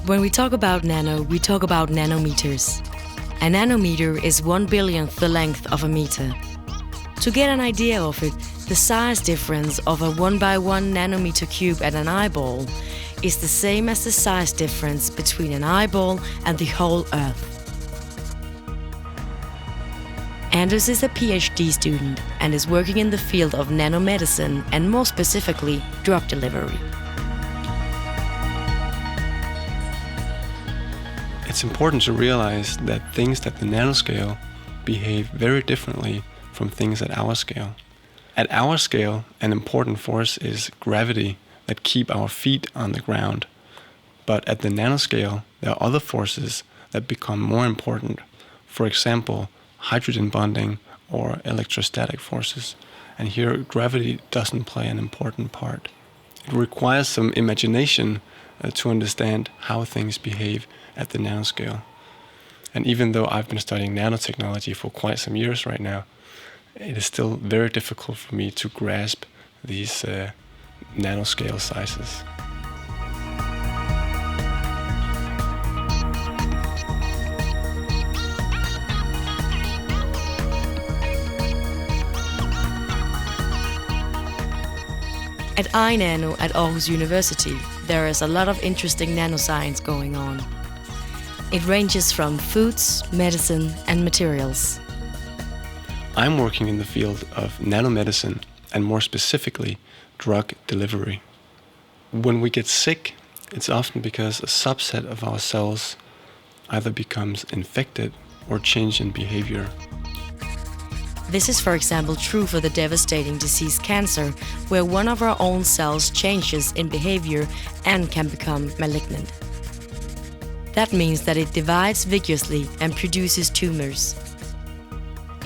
When we talk about nano, we talk about nanometers. A nanometer is 1/billionth the length of a meter. To get an idea of it, the size difference of a 1x1 nanometer cube at an eyeball is the same as the size difference between an eyeball and the whole Earth. Anders is a PhD student and is working in the field of nanomedicine and more specifically, drug delivery. It's important to realize that things at the nanoscale behave very differently from things at our scale. At our scale, an important force is gravity that keep our feet on the ground. But at the nanoscale, there are other forces that become more important. For example, hydrogen bonding or electrostatic forces. And here, gravity doesn't play an important part. It requires some imagination to understand how things behave at the nanoscale. And even though I've been studying nanotechnology for quite some years right now, it is still very difficult for me to grasp these nanoscale sizes. At iNANO at Aarhus University, there is a lot of interesting nanoscience going on. It ranges from foods, medicine, and materials. I'm working in the field of nanomedicine and more specifically, drug delivery. When we get sick, it's often because a subset of our cells either becomes infected or change in behavior. This is, for example, true for the devastating disease cancer, where one of our own cells changes in behavior and can become malignant. That means that it divides vigorously and produces tumors.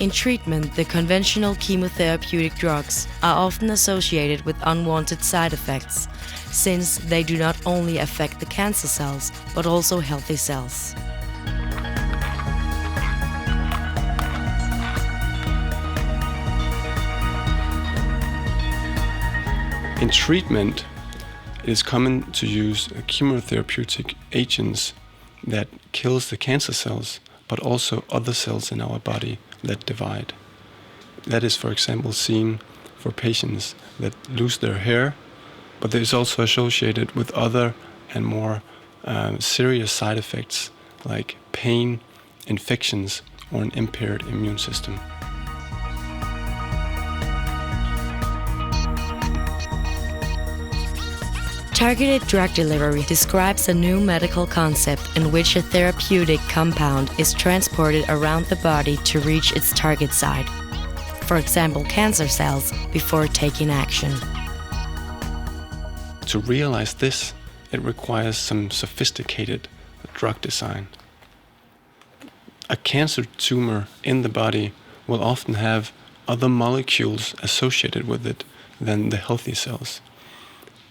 In treatment, the conventional chemotherapeutic drugs are often associated with unwanted side effects, since they do not only affect the cancer cells, but also healthy cells. In treatment, it is common to use chemotherapeutic agents that kills the cancer cells, but also other cells in our body that divide. That is, for example, seen for patients that lose their hair, but it is also associated with other and more serious side effects like pain, infections, or an impaired immune system. Targeted drug delivery describes a new medical concept in which a therapeutic compound is transported around the body to reach its target site, for example, cancer cells, before taking action. To realize this, it requires some sophisticated drug design. A cancer tumor in the body will often have other molecules associated with it than the healthy cells.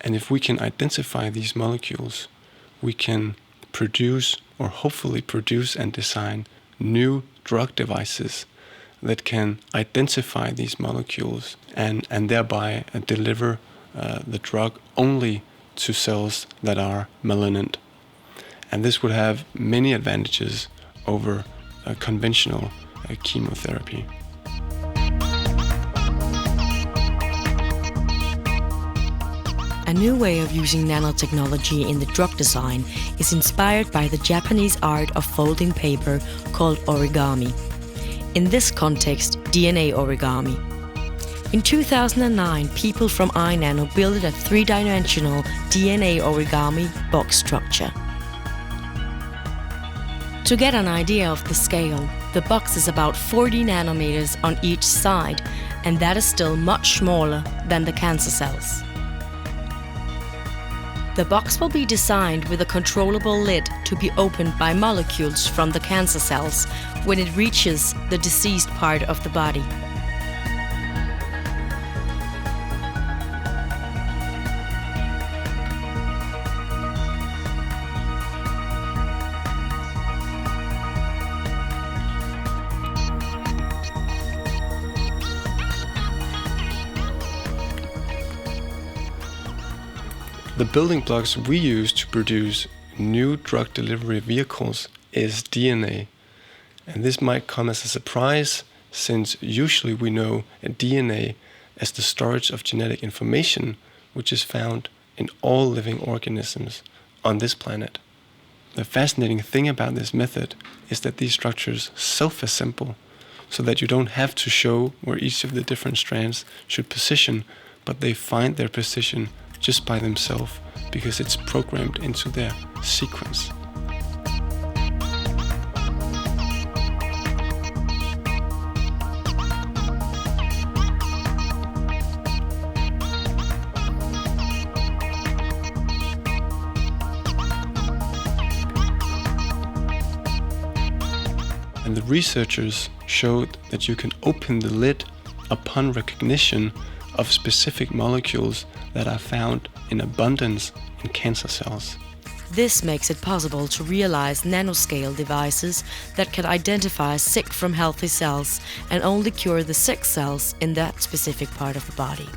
And if we can identify these molecules, we can produce or hopefully produce and design new drug devices that can identify these molecules and thereby deliver the drug only to cells that are malignant. And this would have many advantages over conventional chemotherapy. A new way of using nanotechnology in the drug design is inspired by the Japanese art of folding paper called origami. In this context, DNA origami. In 2009, people from iNANO built a three-dimensional DNA origami box structure. To get an idea of the scale, the box is about 40 nanometers on each side, and that is still much smaller than the cancer cells. The box will be designed with a controllable lid to be opened by molecules from the cancer cells when it reaches the diseased part of the body. The building blocks we use to produce new drug delivery vehicles is DNA. And this might come as a surprise, since usually we know DNA as the storage of genetic information, which is found in all living organisms on this planet. The fascinating thing about this method is that these structures self-assemble, so that you don't have to show where each of the different strands should position, but they find their position just by themselves because it's programmed into their sequence. And the researchers showed that you can open the lid upon recognition of specific molecules that are found in abundance in cancer cells. This makes it possible to realize nanoscale devices that can identify sick from healthy cells and only cure the sick cells in that specific part of the body.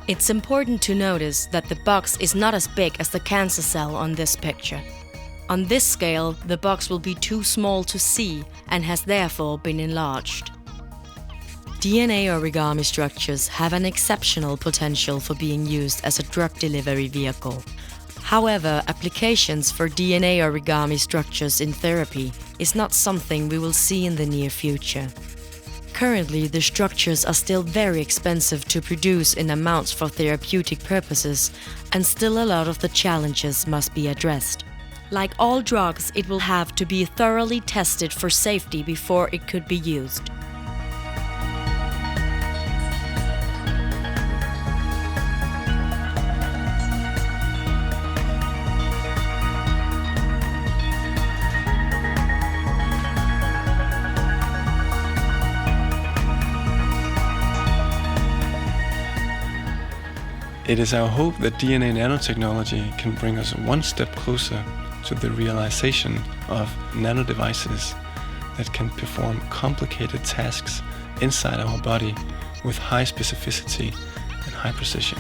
It's important to notice that the box is not as big as the cancer cell on this picture. On this scale, the box will be too small to see and has therefore been enlarged. DNA origami structures have an exceptional potential for being used as a drug delivery vehicle. However, applications for DNA origami structures in therapy is not something we will see in the near future. Currently, the structures are still very expensive to produce in amounts for therapeutic purposes, and still a lot of the challenges must be addressed. Like all drugs, it will have to be thoroughly tested for safety before it could be used. It is our hope that DNA nanotechnology can bring us one step closer to the realization of nano devices that can perform complicated tasks inside our body with high specificity and high precision.